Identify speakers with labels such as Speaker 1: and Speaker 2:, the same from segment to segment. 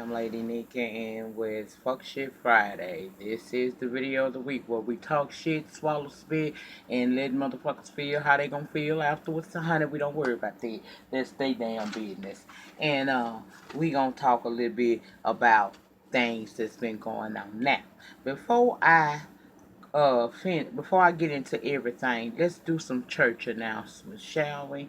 Speaker 1: am Lady Nika, and with Fuck Shit Friday. This is the video of the week where we talk shit, swallow spit, and let motherfuckers feel how they gonna feel afterwards. So, honey, we don't worry about that. That's their damn business. And we gonna talk a little bit about things that's been going on. Now, before I before I get into everything, let's do some church announcements, shall we?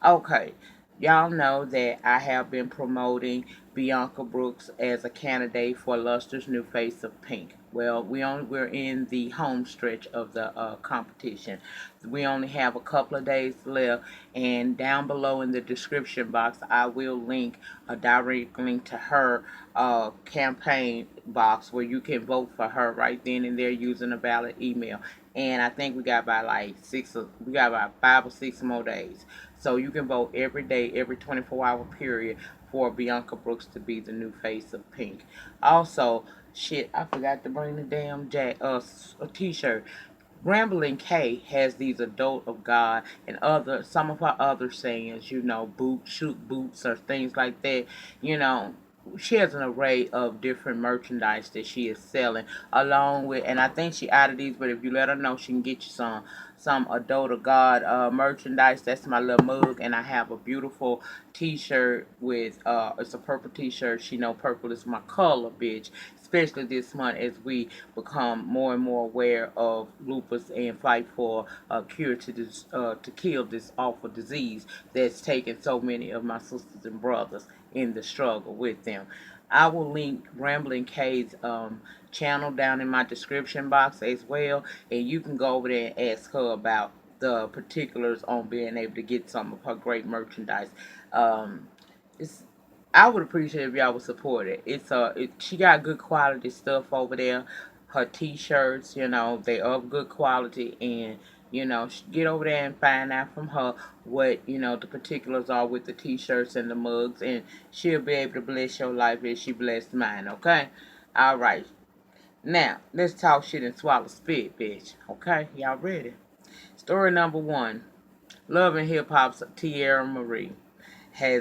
Speaker 1: Okay, y'all know that I have been promoting Bianca Brooks as a candidate for Luster's New Face of Pink. Well, we're in the home stretch of the competition. We only have a couple of days left, and down below in the description box, I will link a direct link to her campaign box where you can vote for her right then and there using a valid email. And I think we got about 5 or 6 more days. So you can vote every day, every 24-hour period for Bianca Brooks to be the new face of Pink. Also, shit, I forgot to bring the damn a t-shirt. Rambling K has these adult of God and some of her other sayings, shoot boots or things like that. You know, she has an array of different merchandise that she is selling along with, and I think she out of these, but if you let her know, she can get you some adult of God merchandise. That's my little mug, and I have a beautiful t-shirt with it's a purple t-shirt. She know purple is my color, bitch, especially this month as we become more and more aware of lupus and fight for a cure to this to kill this awful disease that's taken so many of my sisters and brothers in the struggle with them. I will link Rambling K's channel down in my description box as well, and you can go over there and ask her about the particulars on being able to get some of her great merchandise. Um, it's I would appreciate if y'all would support it. She got good quality stuff over there. Her t-shirts, they of good quality, and get over there and find out from her what the particulars are with the t-shirts and the mugs, and she'll be able to bless your life as she blessed mine. Okay, all right. Now let's talk shit and swallow spit, bitch. Okay, y'all ready? Story number one: Love and Hip Hop's Tierra Marie she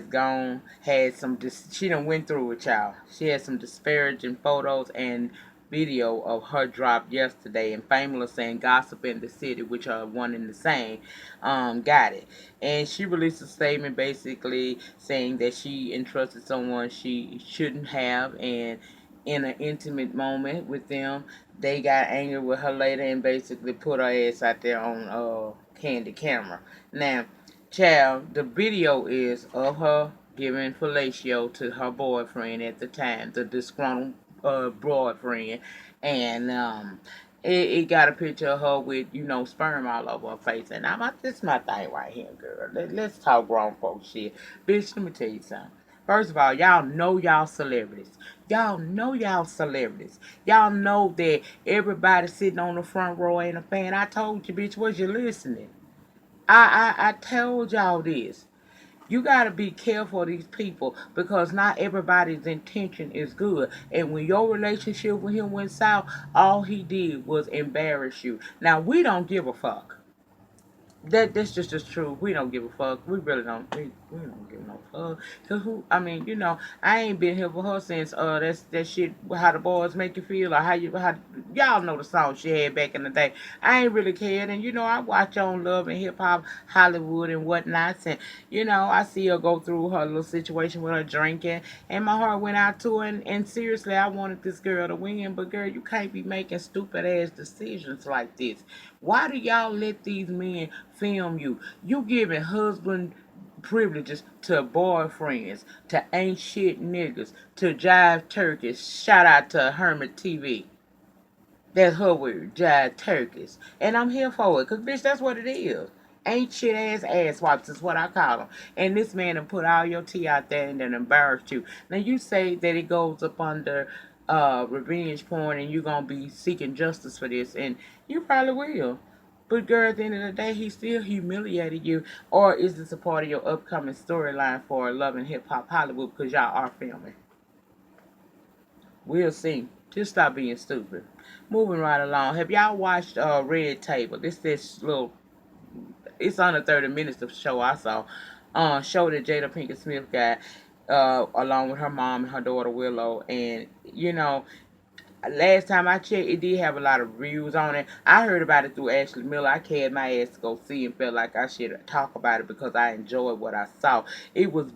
Speaker 1: done went through it, y'all. She had some disparaging photos and video of her dropped yesterday, and Famous saying gossip in the city, which are one and the same, got it. And she released a statement basically saying that she entrusted someone she shouldn't have, and in an intimate moment with them, they got angry with her later and basically put her ass out there on candy camera. Now, child, the video is of her giving fellatio to her boyfriend at the time, the disgruntled boyfriend, and it got a picture of her with sperm all over her face. And this is my thing right here, girl. Let's talk grown folks shit, bitch. Let me tell you something. First of all, y'all know y'all celebrities. Y'all know y'all celebrities. Y'all know that everybody sitting on the front row ain't a fan. I told you, bitch, was you listening? I told y'all this. You gotta be careful of these people because not everybody's intention is good. And when your relationship with him went south, all he did was embarrass you. Now we don't give a fuck. That's just the truth. We don't give a fuck. We really don't. We don't give no fuck. Cause I ain't been here for her since that shit. How the boys make you feel, or how y'all know the song she had back in the day. I ain't really cared, and I watch on Love and Hip Hop, Hollywood and whatnot, and I see her go through her little situation with her drinking, and my heart went out to her. And seriously, I wanted this girl to win, but girl, you can't be making stupid ass decisions like this. Why do y'all let these men film you? You giving husband privileges to boyfriends, to ain't shit niggas, to jive turkeys. Shout out to Hermit TV. That's her word, jive turkeys. And I'm here for it, because, bitch, that's what it is. Ain't shit ass wipes is what I call them. And this man done put all your tea out there and then embarrassed you. Now, you say that it goes up under revenge porn and you're going to be seeking justice for this, and you probably will. But girl, at the end of the day, he still humiliated you. Or is this a part of your upcoming storyline for Love and Hip Hop Hollywood because y'all are filming? We'll see. Just stop being stupid. Moving right along. Have y'all watched Red Table? This little, it's under 30 minutes of show I saw. Show that Jada Pinkett Smith got. along with her mom and her daughter Willow. And last time I checked, it did have a lot of reviews on it. I heard about it through Ashley Miller. I carried my ass to go see and felt like I should talk about it because I enjoyed what I saw. It was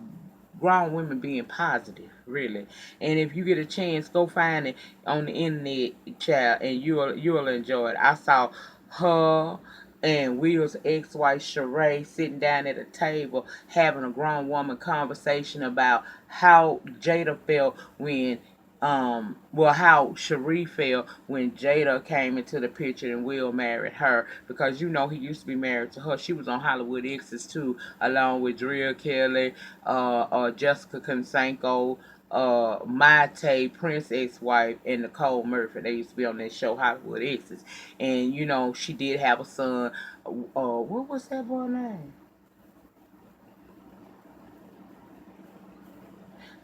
Speaker 1: grown women being positive, really. And if you get a chance, go find it on the internet, child, and you'll enjoy it. I saw her and Will's ex-wife Sheree sitting down at a table having a grown woman conversation about how Jada felt when how Cherie felt when Jada came into the picture and Will married her, because he used to be married to her. She was on Hollywood Exes too, along with Drea Kelly, Jessica Consanko, Mayte, Prince ex-wife, and Nicole Murphy. They used to be on that show Hollywood Exes, and she did have a son. What was that boy name?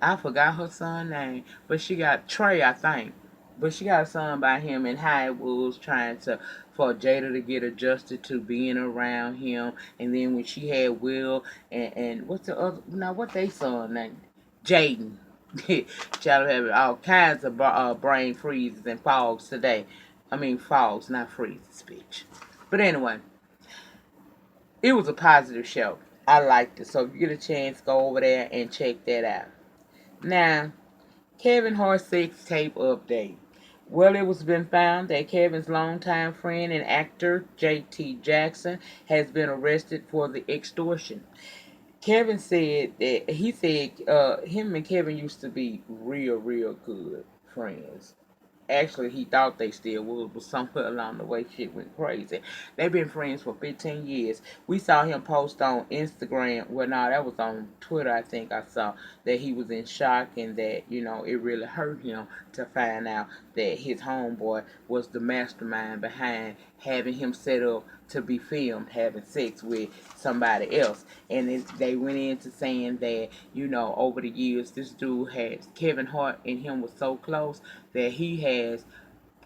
Speaker 1: I forgot her son name, but she got Trey, I think. But she got a son by him, and how it was trying to for Jada to get adjusted to being around him, and then when she had Will and what's the other now what they son name? Jaden. Child having all kinds of brain freezes and fogs today. I mean fogs, not freezes, bitch. But anyway, it was a positive show. I liked it. So if you get a chance, go over there and check that out. Now, Kevin Hart's sex tape update. Well, it was been found that Kevin's longtime friend and actor J.T. Jackson has been arrested for the extortion. Kevin said that him and Kevin used to be real good friends. Actually, he thought they still was, but somewhere along the way, shit went crazy. They've been friends for 15 years. We saw him post on Instagram. Well, no, that was on Twitter, I think I saw, that he was in shock and that, it really hurt him to find out that his homeboy was the mastermind behind having him set up to be filmed having sex with somebody else. And they went into saying that, over the years, this dude has, Kevin Hart and him was so close that he has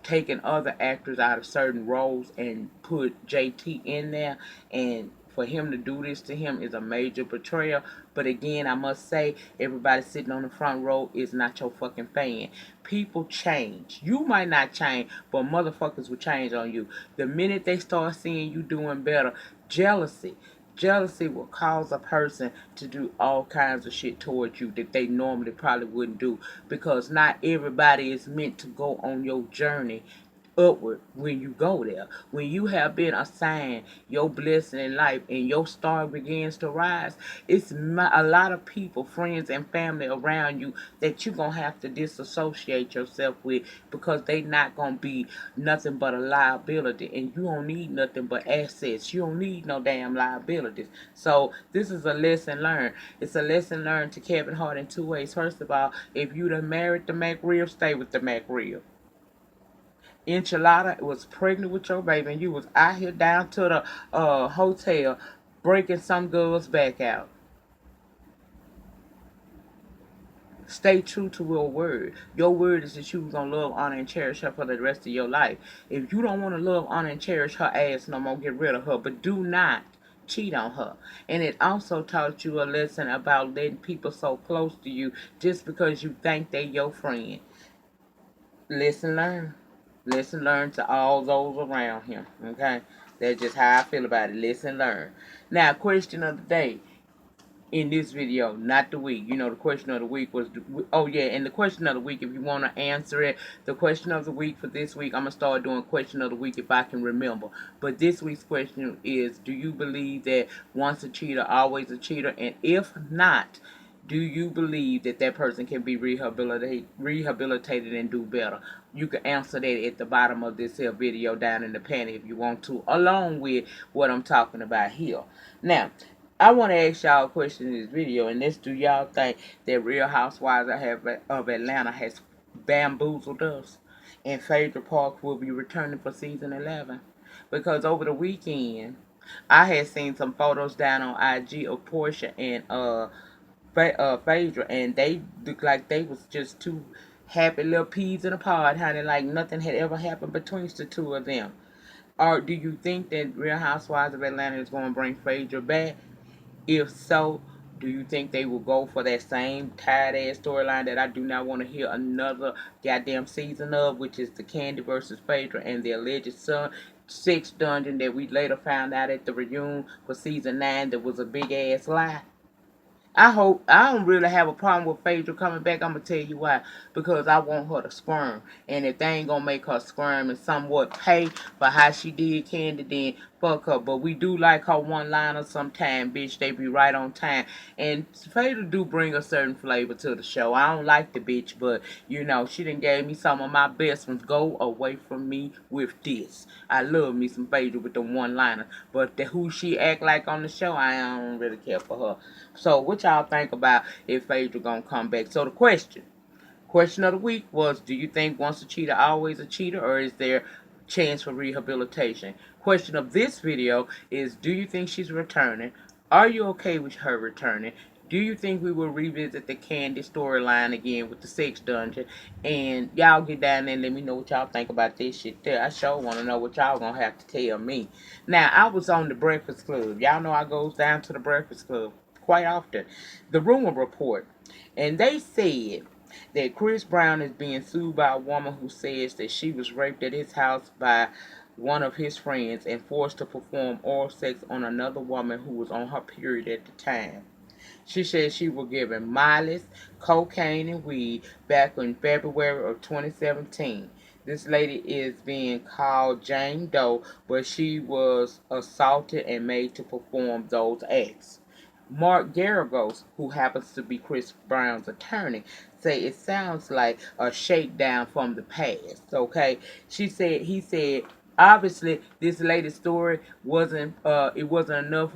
Speaker 1: taken other actors out of certain roles and put JT in there, and for him to do this to him is a major betrayal. But again, I must say, everybody sitting on the front row is not your fucking fan. People change. You might not change, but motherfuckers will change on you. The minute they start seeing you doing better, jealousy. Jealousy will cause a person to do all kinds of shit towards you that they normally probably wouldn't do, because not everybody is meant to go on your journey upward when you go there. When you have been assigned your blessing in life and your star begins to rise, it's a lot of people, friends and family around you that you're going to have to disassociate yourself with, because they not going to be nothing but a liability, and you don't need nothing but assets. You don't need no damn liabilities. So this is a lesson learned. It's a lesson learned to Kevin Hart in two ways. First of all, if you done married the McRib, stay with the McRib. Enchilada was pregnant with your baby and you was out here down to the hotel breaking some girl's back out. Stay true to your word. Your word is that you was gonna love, honor, and cherish her for the rest of your life. If you don't want to love, honor, and cherish her ass no more, get rid of her. But do not cheat on her. And it also taught you a lesson about letting people so close to you just because you think they your friend. Listen, learn. Listen, learn to all those around him. Okay? That's just how I feel about it. Listen, learn. Now, question of the day in this video, not the week. The question of the week was, oh yeah, and the question of the week, if you want to answer it, the question of the week for this week, I'm going to start doing question of the week if I can remember. But this week's question is, do you believe that once a cheater, always a cheater? And if not, do you believe that that person can be rehabilitated and do better? You can answer that at the bottom of this here video down in the panel if you want to, along with what I'm talking about here. Now, I want to ask y'all a question in this video, and this: do y'all think that Real Housewives of Atlanta has bamboozled us, and Phaedra Park will be returning for season 11? Because over the weekend, I had seen some photos down on IG of Portia and Phaedra, and they looked like they was just two happy little peas in a pod, honey, like nothing had ever happened between the two of them. Or do you think that Real Housewives of Atlanta is going to bring Phaedra back? If so, Do you think they will go for that same tired ass storyline that I do not want to hear another goddamn season of, which is the Candy versus Phaedra and the alleged son sex dungeon that we later found out at the reunion for season 9 that was a big ass lie? I hope I don't really have a problem with Phaedra coming back. I'm gonna tell you why. Because I want her to squirm, and if they ain't gonna make her squirm and somewhat pay for how she did Candy, then fuck her. But we do like her one-liners sometime, bitch. They be right on time, and Phaedra do bring a certain flavor to the show. I don't like the bitch, but you know she done gave me some of my best ones. Go away from me with this. I love me some Phaedra with the one-liners, but who she act like on the show, I don't really care for her. So what y'all think about if Phaedra gonna come back? So the question of the week was, do you think once a cheater, always a cheater, or is there chance for rehabilitation? Question of this video is, do you think she's returning? Are you okay with her returning? Do you think we will revisit the Candy storyline again with the sex dungeon? And y'all get down there and let me know what y'all think about this shit there. I sure want to know what y'all gonna have to tell me. Now, I was on the Breakfast Club. Y'all know I goes down to the Breakfast Club quite often. The rumor report. And they said that Chris Brown is being sued by a woman who says that she was raped at his house by one of his friends and forced to perform oral sex on another woman who was on her period at the time. She said she was given Miley's, cocaine, and weed back in February of 2017. This lady is being called Jane Doe, but she was assaulted and made to perform those acts. Mark Garagos, who happens to be Chris Brown's attorney, say it sounds like a shakedown from the past. Okay, he said obviously this latest story it wasn't enough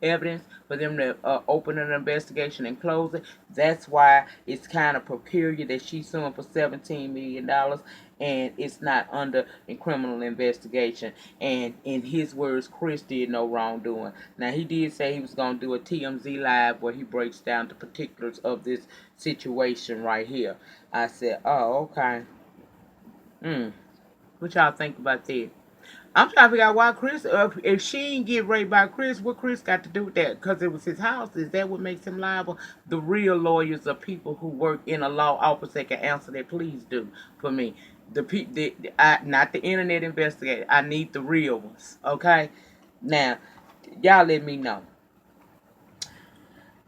Speaker 1: evidence for them to open an investigation and close it. That's why it's kind of peculiar that she's suing for $17 million and it's not under a criminal investigation. And in his words, Chris did no wrongdoing. Now, he did say he was going to do a TMZ live where he breaks down the particulars of this situation right here. I said, oh, okay. What y'all think about that? I'm trying to figure out why Chris, if she didn't get raped by Chris, what Chris got to do with that? Because it was his house. Is that what makes him liable? The real lawyers are people who work in a law office that can answer that. Please do for me. Not the internet investigator. I need the real ones. Okay. Now, y'all let me know.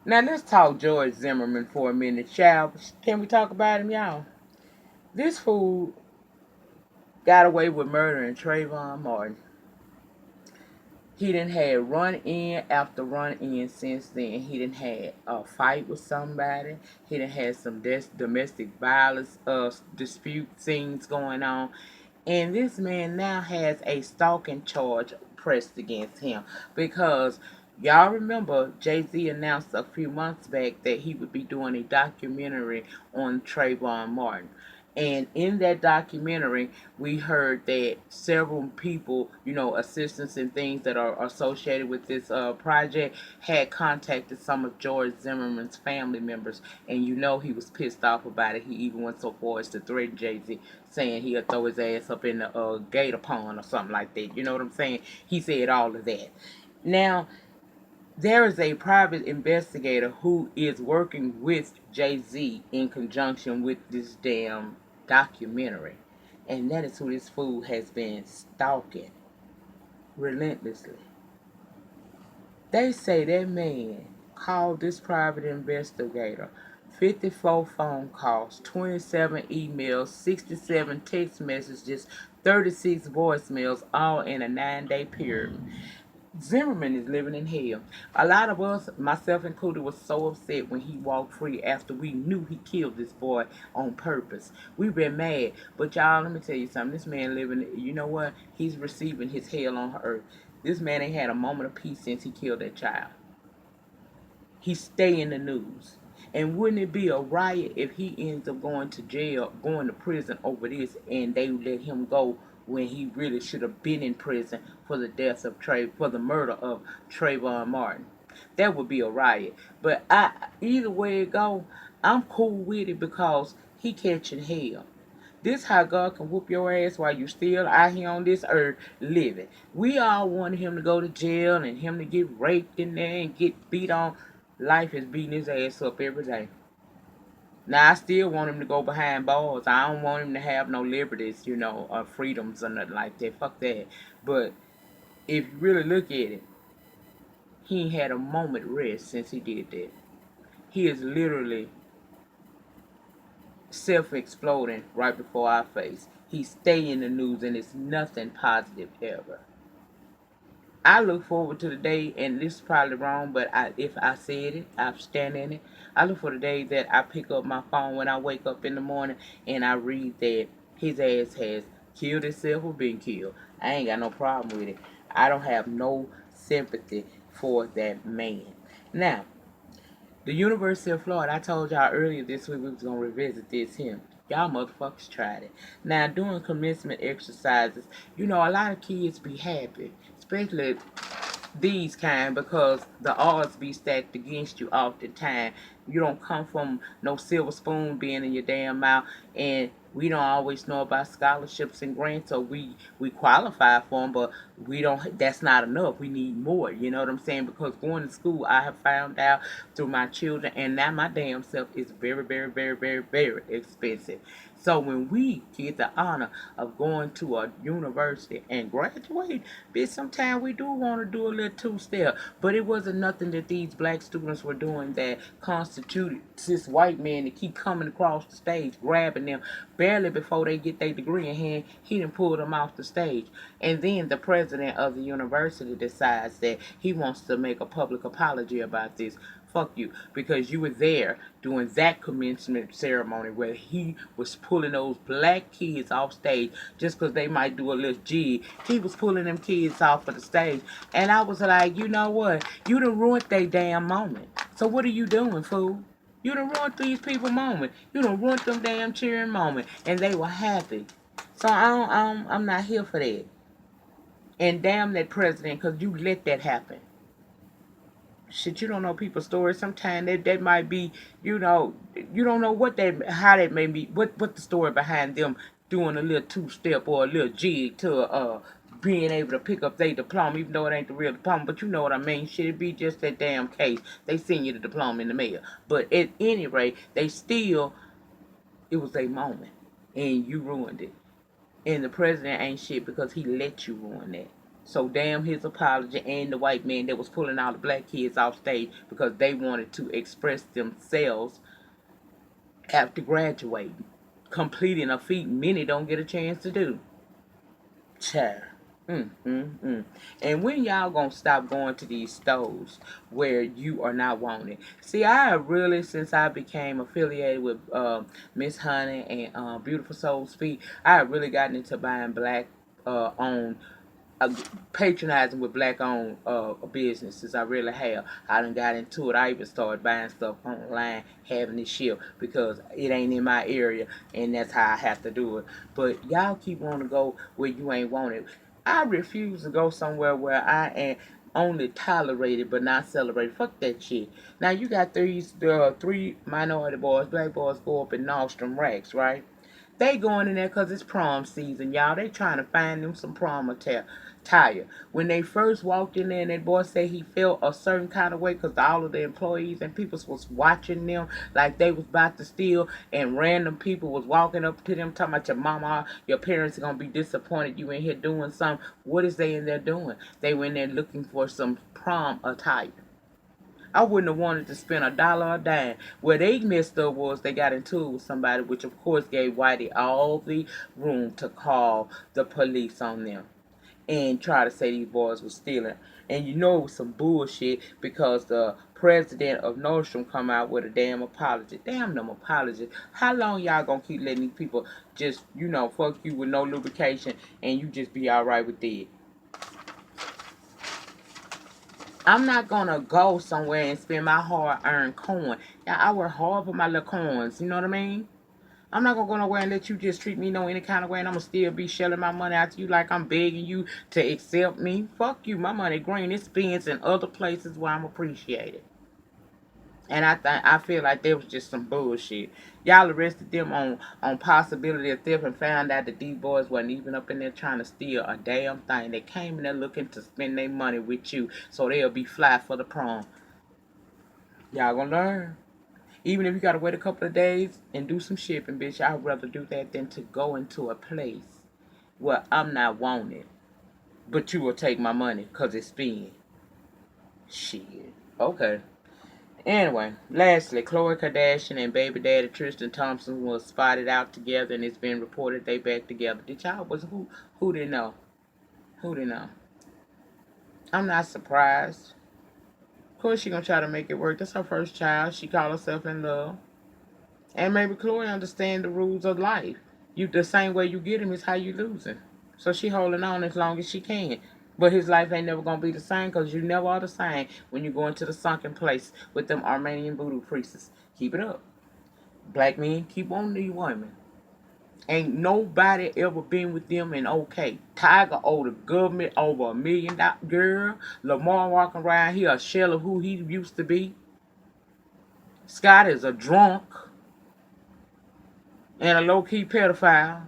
Speaker 1: Now let's talk George Zimmerman for a minute, shall we? Can we talk about him, y'all? This fool got away with murdering Trayvon Martin. He done had run in after run in since then. He done had a fight with somebody. He done had some domestic violence dispute things going on. And this man now has a stalking charge pressed against him because y'all remember Jay-Z announced a few months back that he would be doing a documentary on Trayvon Martin. And in that documentary, we heard that several people, you know, assistants and things that are associated with this project, had contacted some of George Zimmerman's family members. And you know he was pissed off about it. He even went so far as to threaten Jay-Z, saying he'll throw his ass up in the gator pond or something like that. You know what I'm saying? He said all of that. Now, there is a private investigator who is working with Jay-Z in conjunction with this damn documentary. And that is who this fool has been stalking relentlessly. They say that man called this private investigator 54 phone calls, 27 emails, 67 text messages, 36 voicemails, all in a 9-day period. Zimmerman is living in hell. A lot of us, myself included, was so upset when he walked free after we knew he killed this boy on purpose. We've been mad. But y'all, let me tell you something. This man living, you know what? He's receiving his hell on earth. This man ain't had a moment of peace since he killed that child. He stay in the news. And wouldn't it be a riot if he ends up going to jail, going to prison over this, and they let him go when he really should have been in prison for the death of for the murder of Trayvon Martin? That would be a riot. But either way it go, I'm cool with it because he catching hell. This how God can whoop your ass while you still out here on this earth living. We all wanted him to go to jail and him to get raped in there and get beat on. Life is beating his ass up every day. Now I still want him to go behind bars. I don't want him to have no liberties, or freedoms or nothing like that. Fuck that. But if you really look at it, he ain't had a moment rest since he did that. He is literally self-exploding right before our face. He stay in the news and it's nothing positive ever. I look forward to the day, and this is probably wrong, but if I said it, I stand in it. I look for the day that I pick up my phone when I wake up in the morning and I read that his ass has killed himself or been killed. I ain't got no problem with it. I don't have no sympathy for that man. Now, the University of Florida, I told y'all earlier this week we was going to revisit this here. Y'all motherfuckers tried it. Now, during commencement exercises, a lot of kids be happy, especially these kind, because the odds be stacked against you all the time. You don't come from no silver spoon being in your damn mouth, and we don't always know about scholarships and grants, so we qualify for them, but we don't. That's not enough. We need more. You know what I'm saying? Because going to school, I have found out through my children, and now my damn self is very, very, very, very, very expensive. So when we get the honor of going to a university and graduate, bitch, sometimes we do want to do a little two-step. But it wasn't nothing that these black students were doing that constituted this white man to keep coming across the stage, grabbing them barely before they get their degree in hand. He done pulled them off the stage. And then the president of the university decides that he wants to make a public apology about this. Fuck you, because you were there during that commencement ceremony where he was pulling those black kids off stage just because they might do a little jig. He was pulling them kids off of the stage, and I was like, you know what? You done ruined their damn moment. So what are you doing, fool? You done ruined these people moment. You done ruined them damn cheering moment, and they were happy. So I'm not here for that. And damn that president, because you let that happen. Shit, you don't know people's stories. Sometimes they might be, you don't know how they may be, what the story behind them doing a little two-step or a little jig to being able to pick up their diploma, even though it ain't the real diploma. But you know what I mean. Shit, it be just that damn case. They send you the diploma in the mail. But at any rate, it was a moment, and you ruined it. And the president ain't shit because he let you ruin that. So damn his apology and the white man that was pulling all the black kids off stage because they wanted to express themselves after graduating, completing a feat many don't get a chance to do. Child. And when y'all gonna stop going to these stores where you are not wanted? See, I have really, since I became affiliated with Miss Honey and Beautiful Soul's Feet, I have really gotten into buying black owned, patronizing with black owned businesses. I really have. I done got into it. I even started buying stuff online, having it shipped because it ain't in my area, and that's how I have to do it. But y'all keep wanting to go where you ain't wanted. I refuse to go somewhere where I am only tolerated but not celebrated. Fuck that shit. Now you got these three minority boys, black boys, go up in Nordstrom racks, right? They going in there because it's prom season, y'all. They trying to find them some prom attire. When they first walked in there and that boy said he felt a certain kind of way because all of the employees and people was watching them like they was about to steal, and random people was walking up to them talking about your mama, your parents are going to be disappointed you in here doing something. What is they in there doing? They went in there looking for some prom attire. I wouldn't have wanted to spend a dollar or a dime. Where they messed up was they got into it with somebody, which of course gave Whitey all the room to call the police on them and try to say these boys were stealing. And you know it was some bullshit because the president of Nordstrom come out with a damn apology. Damn them apologies. How long y'all gonna keep letting these people just, fuck you with no lubrication and you just be alright with it? I'm not gonna go somewhere and spend my hard-earned coin. Yeah, I work hard for my little coins. You know what I mean? I'm not gonna go nowhere and let you just treat me no any kind of way, and I'm gonna still be shelling my money out to you like I'm begging you to accept me. Fuck you. My money green. It spends in other places where I'm appreciated. And I feel like there was just some bullshit. Y'all arrested them on possibility of theft and found out that these boys wasn't even up in there trying to steal a damn thing. They came in there looking to spend their money with you so they'll be fly for the prom. Y'all gonna learn. Even if you gotta wait a couple of days and do some shipping, bitch, I'd rather do that than to go into a place where I'm not wanted. But you will take my money because it's spent. Shit. Okay. Anyway, lastly, Khloe Kardashian and baby daddy Tristan Thompson was spotted out together, and it's been reported they back together. Did y'all was who didn't know? Who didn't know? I'm not surprised. Of course she gonna try to make it work. That's her first child. She called herself in love, and maybe Khloe understand the rules of life. You the same way you get him is how you lose him. So she holding on as long as she can. But his life ain't never gonna be the same because you never are the same when you go into the sunken place with them Armenian voodoo priests. Keep it up. Black men keep on these women. Ain't nobody ever been with them and okay. Tiger owed the government over $1 million. Girl, Lamar walking around here a shell of who he used to be. Scott is a drunk and a low-key pedophile.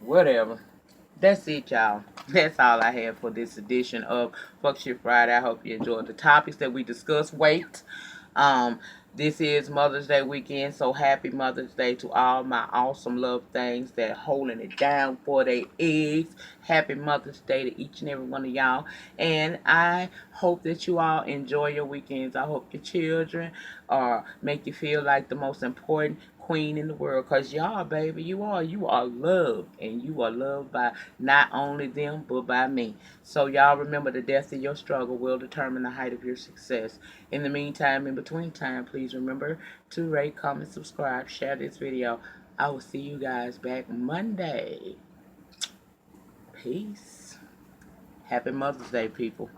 Speaker 1: Whatever. That's it, y'all. That's all I have for this edition of Fuck Shit Friday. I hope you enjoyed the topics that we discussed. Wait. Um, this is Mother's Day weekend, so happy Mother's Day to all my awesome love things that holding it down for their eggs. Happy Mother's Day to each and every one of y'all. And I hope that you all enjoy your weekends. I hope your children make you feel like the most important queen in the world, because y'all, baby, you are loved, and you are loved by not only them but by me. So y'all remember, the depth of your struggle will determine the height of your success. In the meantime, in between time, please remember to rate, comment, subscribe, share this video. I will see you guys back Monday. Peace. Happy Mother's Day, people.